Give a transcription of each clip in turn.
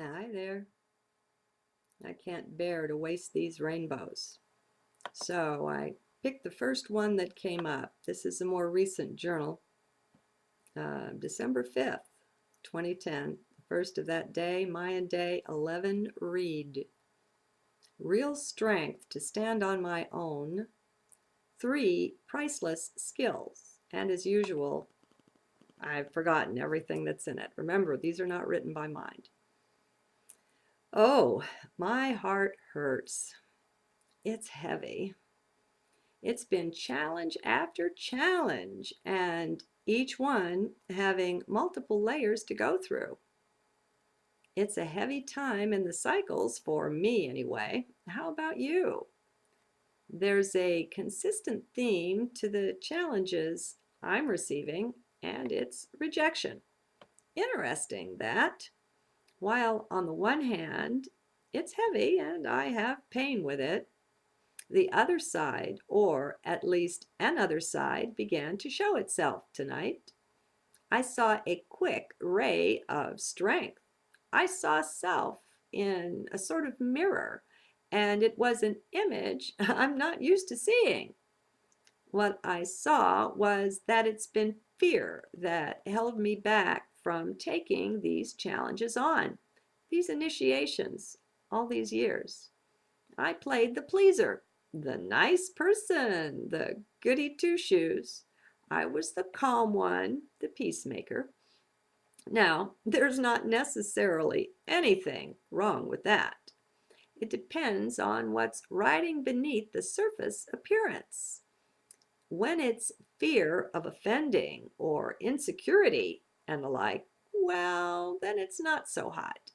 Hi there. I can't bear to waste these rainbows. So I picked the first one that came up. This is a more recent journal, December 5th, 2010. The first of that day, Mayan day 11, read. Real strength to stand on my own. 3 priceless skills. And as usual, I've forgotten everything that's in it. Remember, these are not written by mind. Oh, my heart hurts. It's heavy. It's been challenge after challenge, and each one having multiple layers to go through. It's a heavy time in the cycles for me anyway. How about you? There's a consistent theme to the challenges I'm receiving, and it's rejection. Interesting that while on the one hand, it's heavy and I have pain with it, the other side, or at least another side, began to show itself tonight. I saw a quick ray of strength. I saw self in a sort of mirror, and it was an image I'm not used to seeing. What I saw was that it's been fear that held me back from taking these challenges on, these initiations, all these years. I played the pleaser, the nice person, the goody two-shoes. I was the calm one, the peacemaker. Now, there's not necessarily anything wrong with that. It depends on what's riding beneath the surface appearance. When it's fear of offending or insecurity and the like, well, then it's not so hot.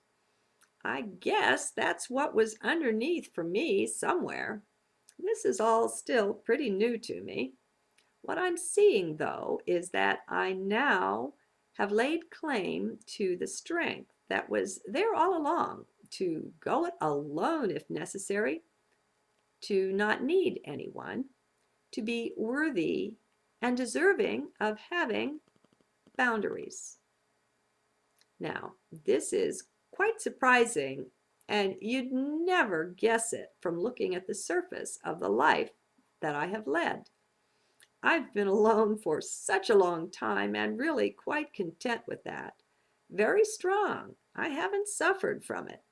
I guess that's what was underneath for me somewhere. This is all still pretty new to me. What I'm seeing, though, is that I now have laid claim to the strength that was there all along, to go it alone if necessary, to not need anyone, to be worthy and deserving of having boundaries. Now, this is quite surprising, and you'd never guess it from looking at the surface of the life that I have led. I've been alone for such a long time and really quite content with that. Very strong. I haven't suffered from it.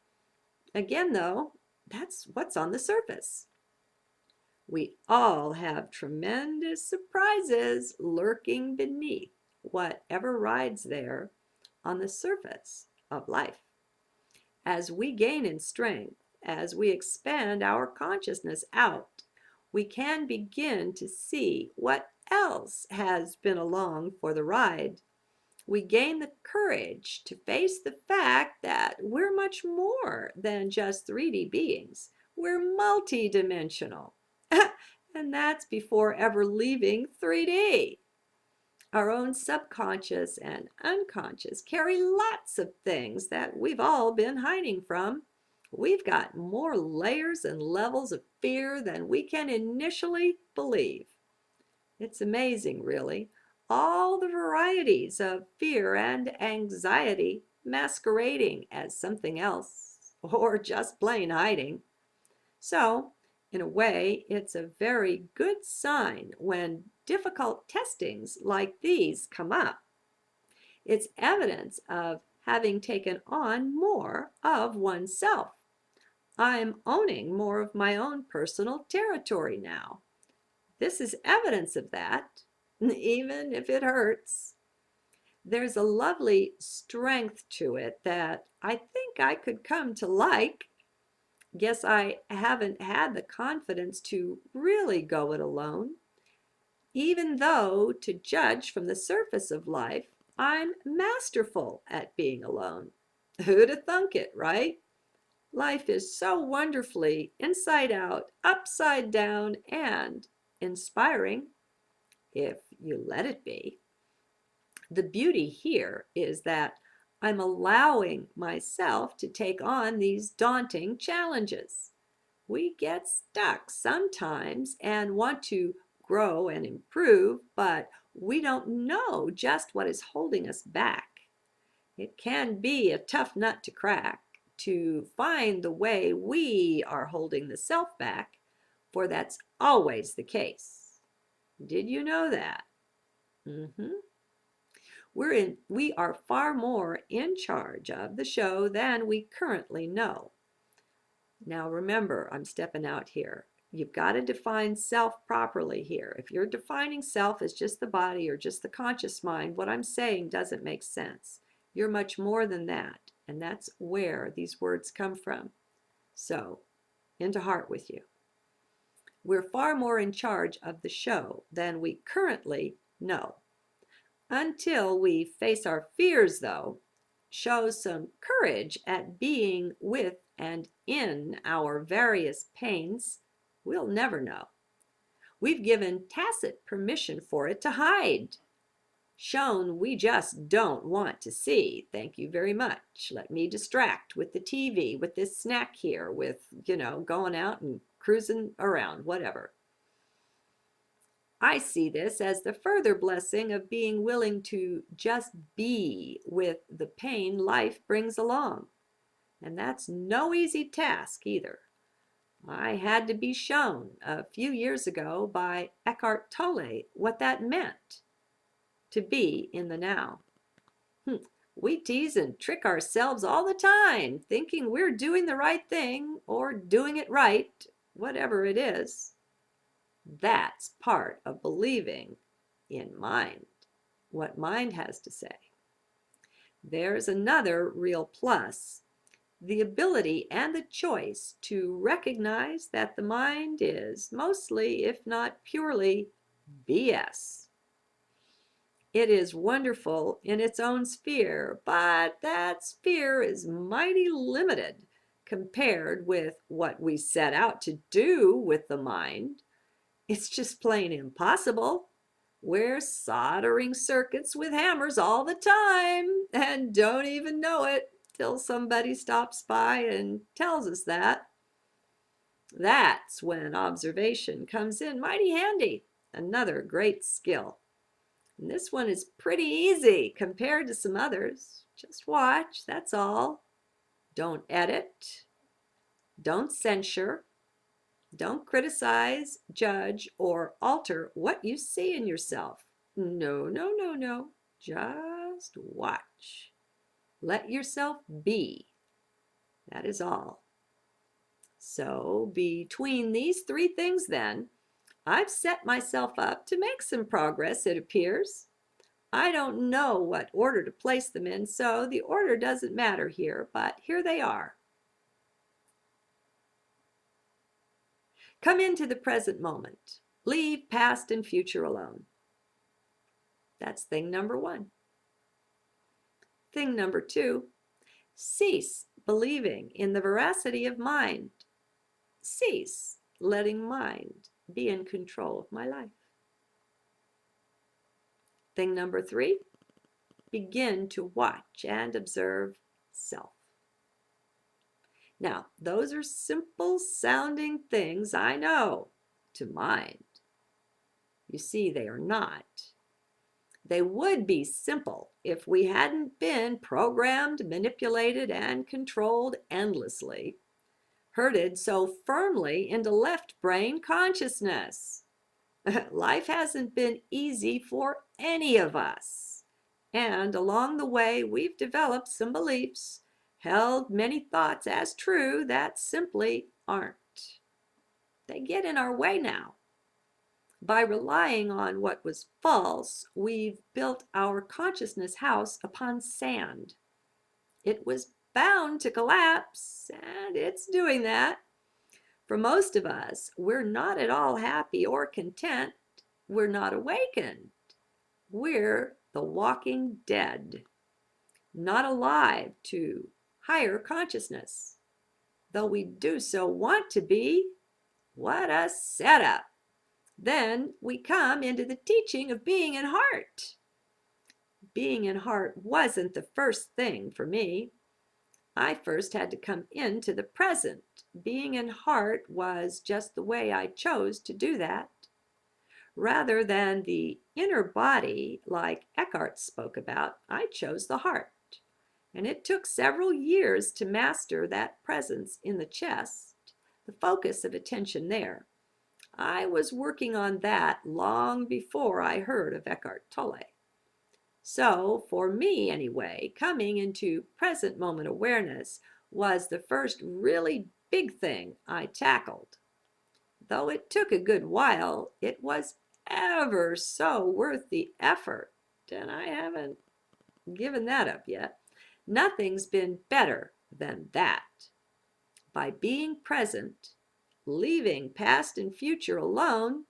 Again, though, that's what's on the surface. We all have tremendous surprises lurking beneath whatever rides there on the surface of life. As we gain in strength, as we expand our consciousness out, we can begin to see what else has been along for the ride. We gain the courage to face the fact that we're much more than just 3D beings. We're multidimensional. And that's before ever leaving 3D. Our own subconscious and unconscious carry lots of things that we've all been hiding from. We've got more layers and levels of fear than we can initially believe. It's amazing, really, all the varieties of fear and anxiety masquerading as something else or just plain hiding. So, in a way, it's a very good sign when difficult testings like these come up. It's evidence of having taken on more of oneself. I'm owning more of my own personal territory now. This is evidence of that, even if it hurts. There's a lovely strength to it that I think I could come to like. Guess I haven't had the confidence to really go it alone, even though, to judge from the surface of life, I'm masterful at being alone. Who'd have thunk it, right? Life is so wonderfully inside out, upside down, and inspiring, if you let it be. The beauty here is that I'm allowing myself to take on these daunting challenges. We get stuck sometimes and want to grow and improve, but we don't know just what is holding us back. It can be a tough nut to crack. to find the way we are holding the self back, for that's always the case. Did you know that? Mm-hmm. We are far more in charge of the show than we currently know. Now remember, I'm stepping out here. You've got to define self properly here. If you're defining self as just the body or just the conscious mind, what I'm saying doesn't make sense. You're much more than that, and that's where these words come from. So, into heart with you. We're far more in charge of the show than we currently know. Until we face our fears, though, show some courage at being with and in our various pains, we'll never know. We've given tacit permission for it to hide. Shown we just don't want to see. Thank you very much. Let me distract with the TV, with this snack here, with, going out and cruising around, whatever. I see this as the further blessing of being willing to just be with the pain life brings along. And that's no easy task either. I had to be shown a few years ago by Eckhart Tolle what that meant to be in the now. We tease and trick ourselves all the time, thinking we're doing the right thing or doing it right, whatever it is. That's part of believing in mind, what mind has to say. There's another real plus, the ability and the choice to recognize that the mind is mostly, if not purely, BS. It is wonderful in its own sphere, but that sphere is mighty limited compared with what we set out to do with the mind. It's just plain impossible. We're soldering circuits with hammers all the time and don't even know it till somebody stops by and tells us that. That's when observation comes in mighty handy. Another great skill. And this one is pretty easy compared to some others. Just watch, that's all. Don't edit. Don't censure. Don't criticize, judge, or alter what you see in yourself. No, no, no, no. Just watch. Let yourself be. That is all. So between these three things then, I've set myself up to make some progress, it appears. I don't know what order to place them in, so the order doesn't matter here, but here they are. Come into the present moment. Leave past and future alone. That's thing number one. Thing number two, cease believing in the veracity of mind. Cease letting mind be in control of my life. Thing number three, begin to watch and observe self. Now, those are simple sounding things, I know, to mind. You see, they are not. They would be simple if we hadn't been programmed, manipulated, and controlled endlessly, herded so firmly into left brain consciousness. Life hasn't been easy for any of us. And along the way, we've developed some beliefs, held many thoughts as true that simply aren't. They get in our way now. By relying on what was false, we've built our consciousness house upon sand. It was bound to collapse, and it's doing that. For most of us, we're not at all happy or content. We're not awakened. We're the walking dead, not alive to higher consciousness. Though we do so want to be. What a setup! Then we come into the teaching of being in heart. Being in heart wasn't the first thing for me. I first had to come into the present. Being in heart was just the way I chose to do that. Rather than the inner body like Eckhart spoke about, I chose the heart. And it took several years to master that presence in the chest, the focus of attention there. I was working on that long before I heard of Eckhart Tolle. So, for me anyway, coming into present moment awareness was the first really big thing I tackled. Though it took a good while, it was ever so worth the effort, and I haven't given that up yet. Nothing's been better than that. By being present, leaving past and future alone,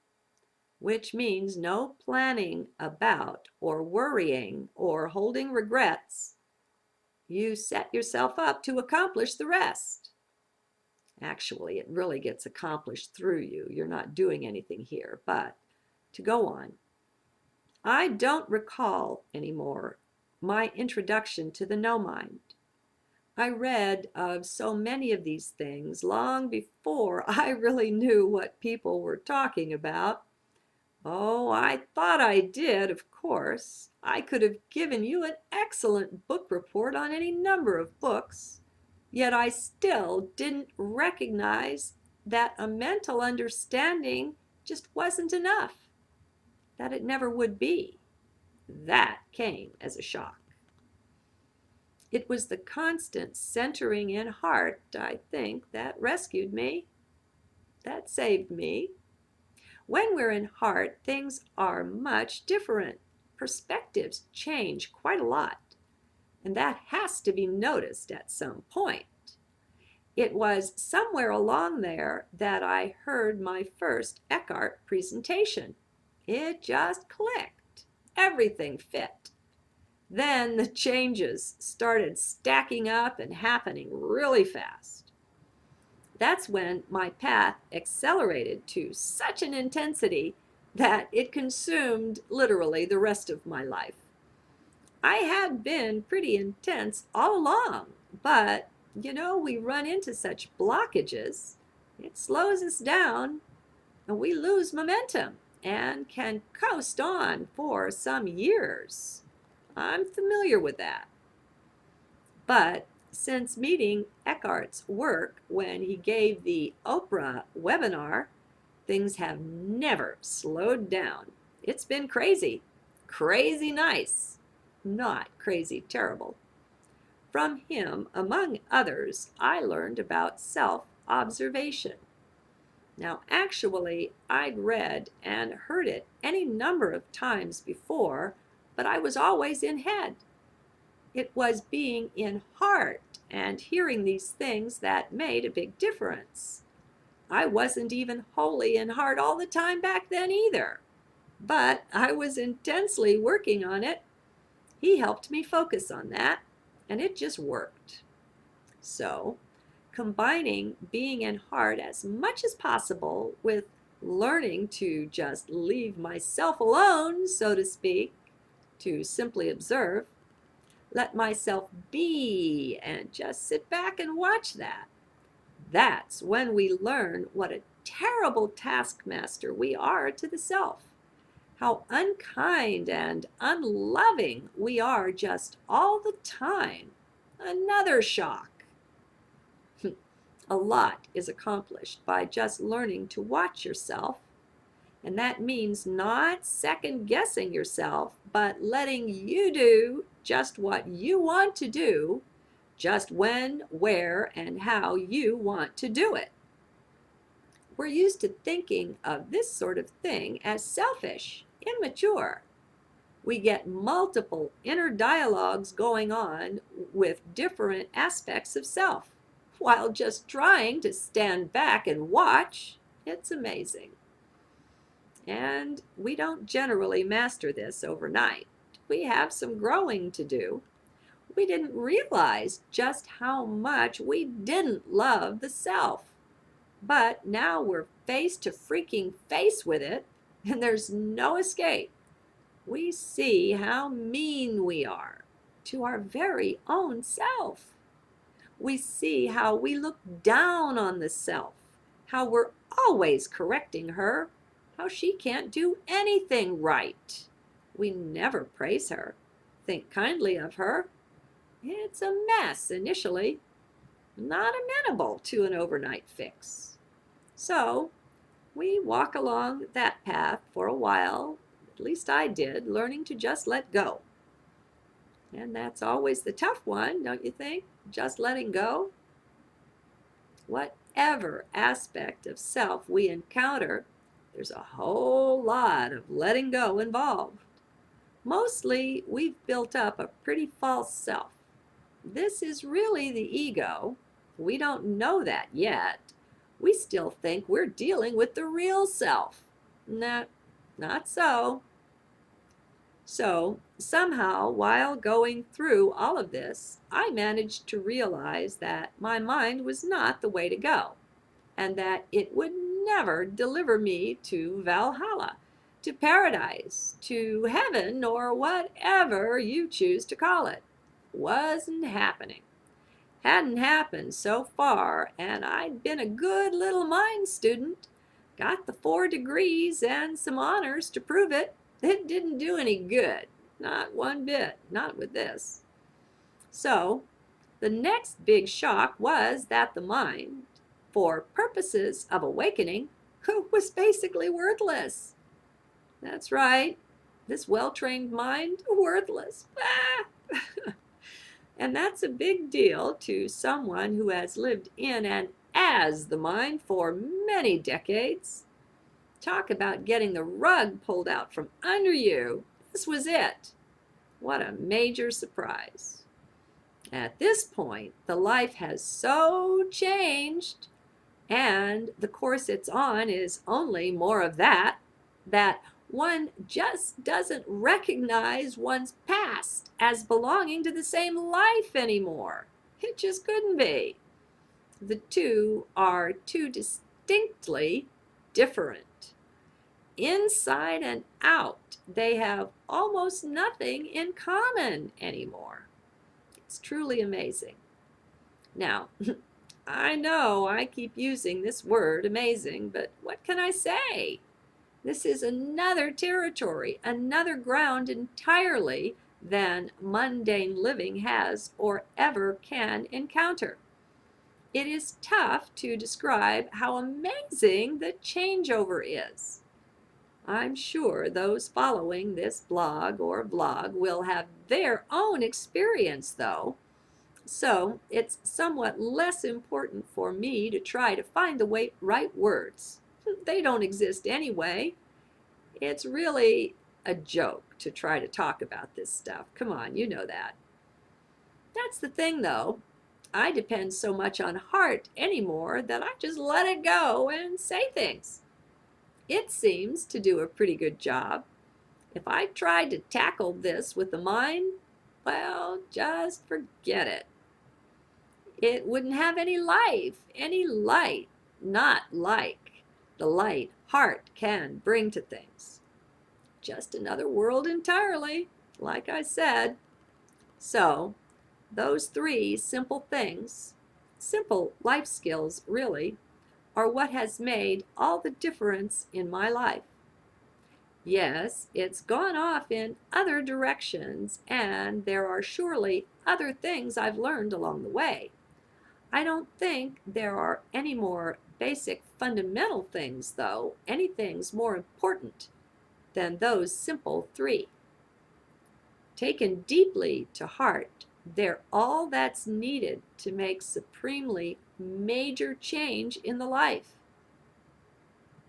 which means no planning about or worrying or holding regrets, you set yourself up to accomplish the rest. Actually, it really gets accomplished through you. You're not doing anything here. But to go on, I don't recall anymore my introduction to the no mind. I read of so many of these things long before I really knew what people were talking about. Oh, I thought I did, of course. I could have given you an excellent book report on any number of books, yet I still didn't recognize that a mental understanding just wasn't enough, that it never would be. That came as a shock. It was the constant centering in heart, I think, that rescued me, that saved me. When we're in heart, things are much different. Perspectives change quite a lot, and that has to be noticed at some point. It was somewhere along there that I heard my first Eckhart presentation. It just clicked. Everything fit. Then the changes started stacking up and happening really fast. That's when my path accelerated to such an intensity that it consumed literally the rest of my life. I had been pretty intense all along, but we run into such blockages, it slows us down, and we lose momentum and can coast on for some years. I'm familiar with that. But since meeting Eckhart's work when he gave the Oprah webinar, things have never slowed down. It's been crazy. Crazy nice. Not crazy terrible. From him, among others, I learned about self-observation. Now, actually, I'd read and heard it any number of times before, but I was always in head. It was being in heart and hearing these things that made a big difference. I wasn't even wholly in heart all the time back then either, but I was intensely working on it. He helped me focus on that, and it just worked. So, combining being in heart as much as possible with learning to just leave myself alone, so to speak, to simply observe, let myself be and just sit back and watch that. That's when we learn what a terrible taskmaster we are to the self, how unkind and unloving we are just all the time. Another shock. A lot is accomplished by just learning to watch yourself, and that means not second guessing yourself, but letting you do just what you want to do, just when, where, and how you want to do it. We're used to thinking of this sort of thing as selfish, immature. We get multiple inner dialogues going on with different aspects of self, while just trying to stand back and watch. It's amazing. And we don't generally master this overnight. We have some growing to do. We didn't realize just how much we didn't love the self. But now we're face to freaking face with it, and there's no escape. We see how mean we are to our very own self. We see how we look down on the self, how we're always correcting her, how she can't do anything right. We never praise her, think kindly of her. It's a mess initially, not amenable to an overnight fix. So we walk along that path for a while, at least I did, learning to just let go. And that's always the tough one, don't you think? Just letting go. Whatever aspect of self we encounter, there's a whole lot of letting go involved. Mostly, we've built up a pretty false self. This is really the ego. We don't know that yet. We still think we're dealing with the real self. Nah, not so. So, somehow, while going through all of this, I managed to realize that my mind was not the way to go, and that it would never deliver me to Valhalla, to paradise, to heaven, or whatever you choose to call it. Wasn't happening. Hadn't happened so far, and I'd been a good little mind student. Got the 4 degrees and some honors to prove it. It didn't do any good. Not one bit. Not with this. So, the next big shock was that the mind, for purposes of awakening, was basically worthless. That's right. This well-trained mind, worthless. And that's a big deal to someone who has lived in and as the mind for many decades. Talk about getting the rug pulled out from under you. This was it. What a major surprise. At this point, the life has so changed, and the course it's on is only more of that, that one just doesn't recognize one's past as belonging to the same life anymore. It just couldn't be. The two are too distinctly different. Inside and out, they have almost nothing in common anymore. It's truly amazing. Now, I know I keep using this word amazing, but what can I say? This is another territory, another ground entirely than mundane living has or ever can encounter. It is tough to describe how amazing the changeover is. I'm sure those following this blog or vlog will have their own experience, though. So it's somewhat less important for me to try to find the right words. They don't exist anyway. It's really a joke to try to talk about this stuff. Come on, you know that. That's the thing, though. I depend so much on heart anymore that I just let it go and say things. It seems to do a pretty good job. If I tried to tackle this with the mind, well, just forget it. It wouldn't have any life, any light, not like the light heart can bring to things. Just another world entirely, like I said. So, those 3 simple things, simple life skills really, are what has made all the difference in my life. Yes, it's gone off in other directions, and there are surely other things I've learned along the way. I don't think there are any more basic fundamental things, though, any things more important than those simple 3. Taken deeply to heart, they're all that's needed to make supremely major change in the life.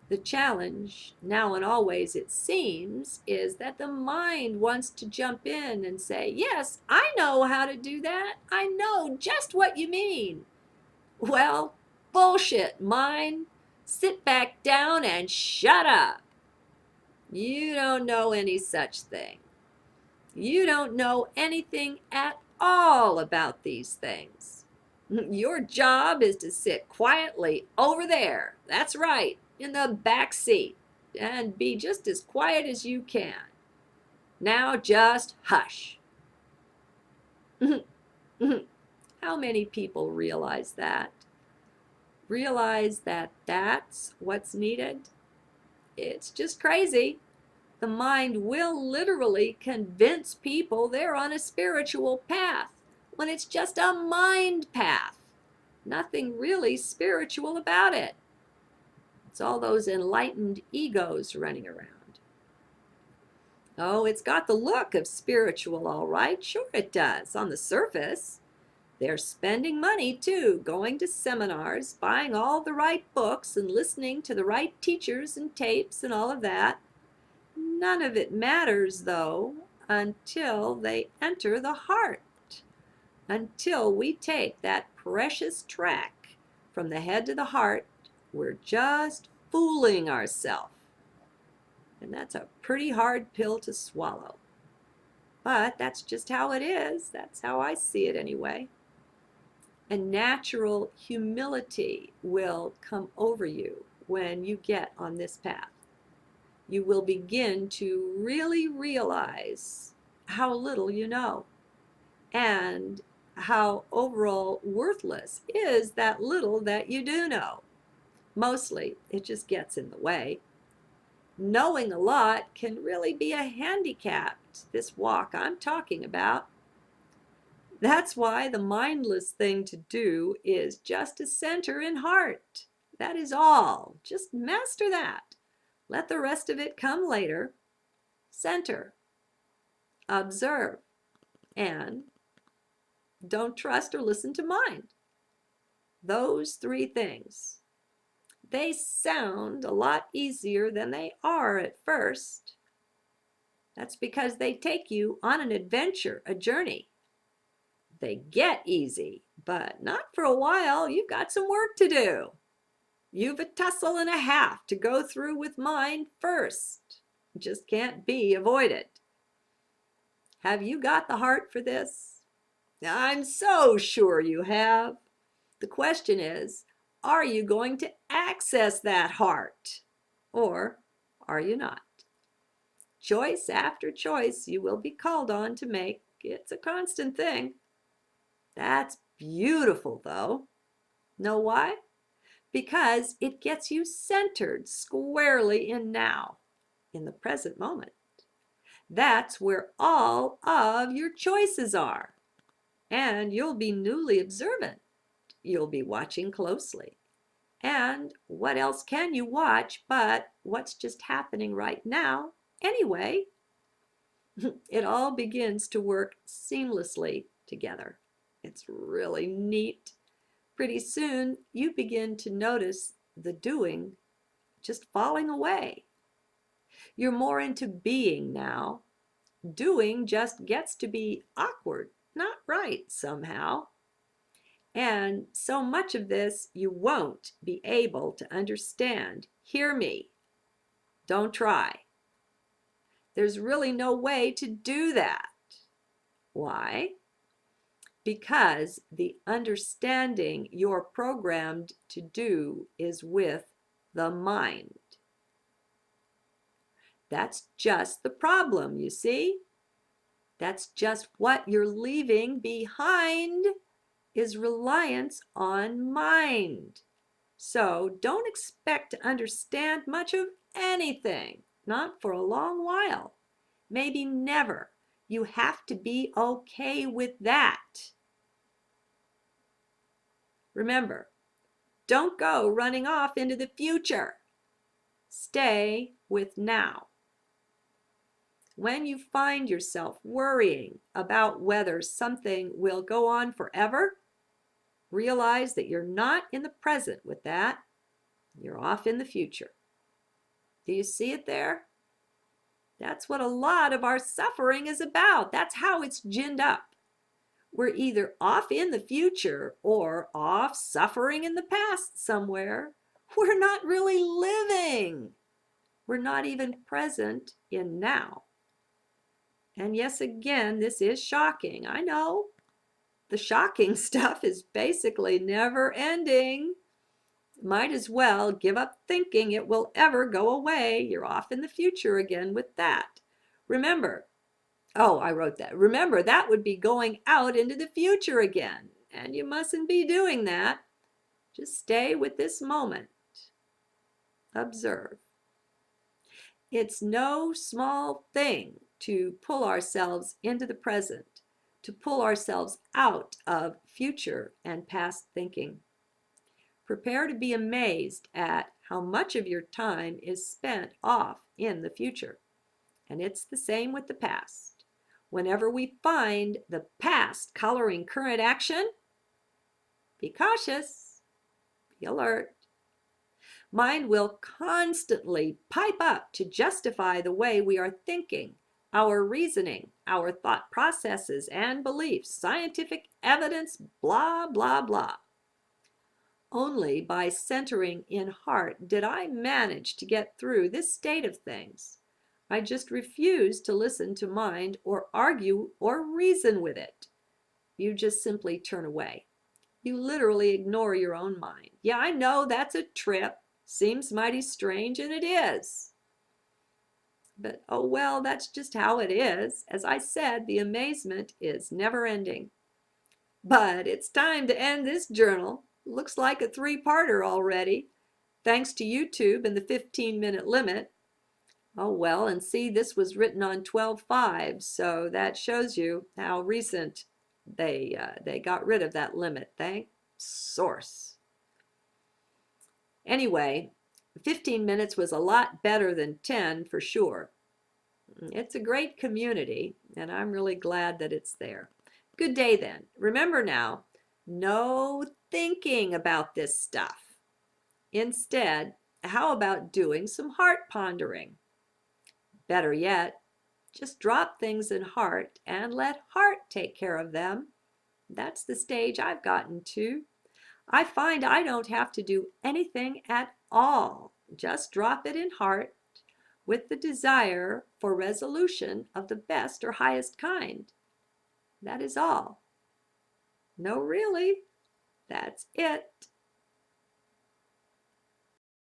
The challenge, now and always it seems, is that the mind wants to jump in and say, yes, I know how to do that. I know just what you mean. Well, bullshit, mind. Sit back down and shut up. You don't know any such thing. You don't know anything at all about these things. Your job is to sit quietly over there. That's right, in the back seat, and be just as quiet as you can. Now just hush. How many people realize that? Realize that that's what's needed? It's just crazy. The mind will literally convince people they're on a spiritual path when it's just a mind path. Nothing really spiritual about it. It's all those enlightened egos running around. Oh, it's got the look of spiritual, all right. Sure it does, on the surface. They're spending money too, going to seminars, buying all the right books and listening to the right teachers and tapes and all of that. None of it matters, though, until they enter the heart. Until we take that precious track from the head to the heart, we're just fooling ourselves. And that's a pretty hard pill to swallow. But that's just how it is. That's how I see it anyway. A natural humility will come over you when you get on this path. You will begin to really realize how little you know and how overall worthless is that little that you do know. Mostly, it just gets in the way. Knowing a lot can really be a handicap, this walk I'm talking about. That's why the mindless thing to do is just to center in heart. That is all. Just master that. Let the rest of it come later. Center, observe, and don't trust or listen to mind. Those three things. They sound a lot easier than they are at first. That's because they take you on an adventure, a journey. They get easy, but not for a while. You've got some work to do. You've a tussle and a half to go through with mind first. It just can't be avoided. Have you got the heart for this? I'm so sure you have. The question is, are you going to access that heart? Or are you not? Choice after choice you will be called on to make. It's a constant thing. That's beautiful, though. Know why? Because it gets you centered squarely in now, in the present moment. That's where all of your choices are. And you'll be newly observant. You'll be watching closely. And what else can you watch but what's just happening right now anyway? It all begins to work seamlessly together. It's really neat. Pretty soon, you begin to notice the doing just falling away. You're more into being now. Doing just gets to be awkward, not right somehow. And so much of this you won't be able to understand. Hear me. Don't try. There's really no way to do that. Why? Because the understanding you're programmed to do is with the mind. That's just the problem, you see? That's just what you're leaving behind is reliance on mind. So don't expect to understand much of anything, not for a long while, maybe never. You have to be okay with that. Remember, don't go running off into the future. Stay with now. When you find yourself worrying about whether something will go on forever, realize that you're not in the present with that. You're off in the future. Do you see it there? That's what a lot of our suffering is about. That's how it's ginned up. We're either off in the future or off suffering in the past somewhere. We're not really living. We're not even present in now. And yes, again, this is shocking. I know. The shocking stuff is basically never ending. Might as well give up thinking it will ever go away. You're off in the future again with that. Remember, oh, I wrote that. Remember, that would be going out into the future again. And you mustn't be doing that. Just stay with this moment. Observe. It's no small thing to pull ourselves into the present, to pull ourselves out of future and past thinking. Prepare to be amazed at how much of your time is spent off in the future. And it's the same with the past. Whenever we find the past coloring current action, be cautious, be alert. Mind will constantly pipe up to justify the way we are thinking, our reasoning, our thought processes and beliefs, scientific evidence, blah, blah, blah. Only by centering in heart did I manage to get through this state of things. I just refuse to listen to mind or argue or reason with it. You just simply turn away. You literally ignore your own mind. Yeah, I know that's a trip. Seems mighty strange, and it is. But oh well, that's just how it is. As I said, the amazement is never ending. But it's time to end this journal. Looks like a three-parter already, thanks to YouTube and the 15-minute limit. Oh well, and see, this was written on 12/5, so that shows you how recent they got rid of that limit. Thank source. Anyway, 15 minutes was a lot better than 10 for sure. It's a great community, and I'm really glad that it's there. Good day then. Remember now, no thinking about this stuff. Instead, how about doing some heart pondering? Better yet, just drop things in heart and let heart take care of them. That's the stage I've gotten to. I find I don't have to do anything at all. Just drop it in heart with the desire for resolution of the best or highest kind. That is all. No, really, that's it.